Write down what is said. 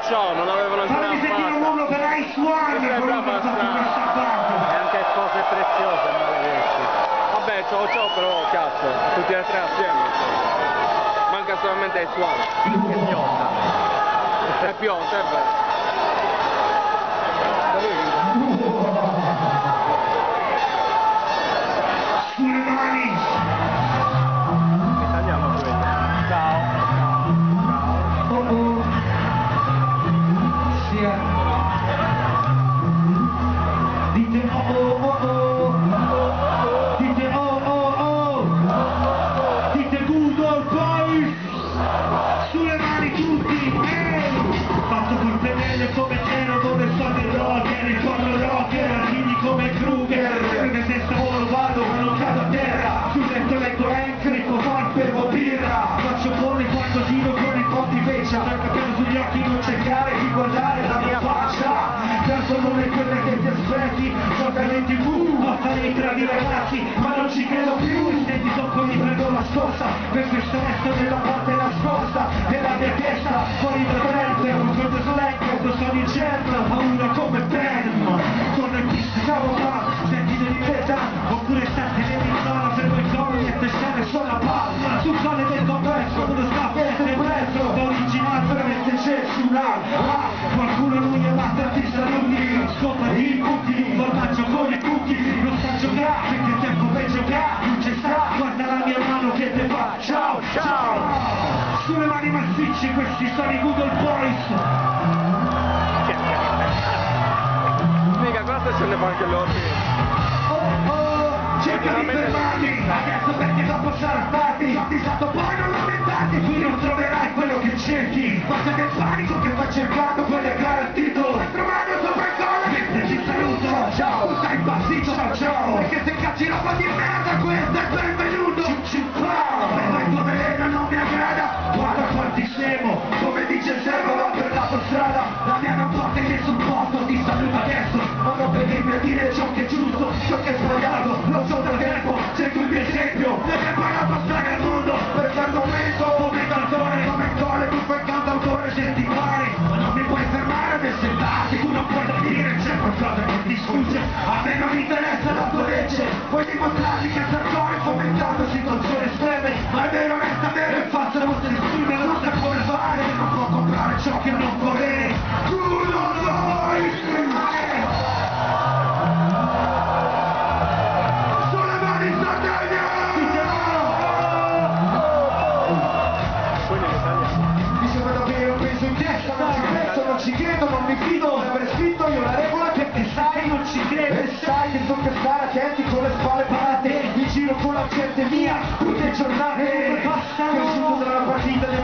ciao, non avevano il fammi sentire un urlo per Ice One, e anche cose preziose, maledetti. Vabbè, ciao però, cazzo, tutti e tre assieme. Manca solamente Ice One. È pionta. È pionta, è vero. Sulle mani! Tagliamo quello. Ciao. Oh. Sia. Dite oh. Dite oh. Dite good old boys. Sulle mani tutti. Fatto col pennello come ero, dove sono il rocker, il corno rocker, quindi come Kruger. Perché se sto vado, ma non cado a terra. Sul letto leggo Hank, ricco forte, bevo birra. Faccio bolle quando giro con i conti feccia. Per capire sugli occhi non cercare di guardare la mia faccia. Tanto non è quella che ti aspetti. Giocano in tv, a fare i bravi ragazzi, ma non ci credo più. Senti tocco mi prendo la scossa, per questo resto della parte nascosta della mia testa. Fuori da frente, un conto slang, questo sono il cerno. Paura come Ben, torno in pista, cavo qua, senti di libertà. Oppure state in zona, fermo il collo, niente scene, solo la palma. Sul sole del compresso, uno sta sempre preso. Da originale, veramente censurale. Qualcuno non gli va tanti saluti. Scopa di punti, formaggio con i cookie. Non sta a giocare, perché tempo per giocare. Non c'è sta, guarda la mia mano che te fa. Ciao. Sulle mani massicce, questi sono i Google Boys. Mica, questo ce ne fa anche loro. Cerca di fermarmi, adesso perché dopo sarà tardi. Fatti stato poi non lamentarti, qui non troverai quello che cerchi. Basta del panico che va cercando, quello è garantito. Quattro mani sopra il collo, mentre ti saluto. Ciao, stai impazzito, ciao. Perché se cacci roba di merda, questo è il benvenuto. Per il tuo veleno non mi aggrada. Guarda quanti siamo, come dice il servo va per l'autostrada. La mia non porta in nessun posto, ti saluto adesso. Ma non venirmi a dire ciò che è giusto, ciò che è sbagliato. Lo so da tempo, segui il mio esempio. Deve parlare a strada al mondo, per l'argomento come canzone, come gole, tu fai cantautore, senti pari. Ma non mi puoi fermare ad essertati, tu non puoi dire, c'è qualcosa che ti sfugge. A me non interessa la tua legge, puoi dimostrarmi che Sartori fomentando situazioni estreme. Ma è vero, resta vero, il falso non si esprime, non sa come fare, non può comprare ciò che non vuole. Tu non vuoi esprimere. Sulle mani in Sardegna! Mi sembra davvero un peso in testa, non ci penso, non mi fido, avrei scritto io la regola perché sai, non ci credo. E sai che tocca stare attenti con le spalle parate, in giro con la gente mia, tutte giornate, che il succo della partita del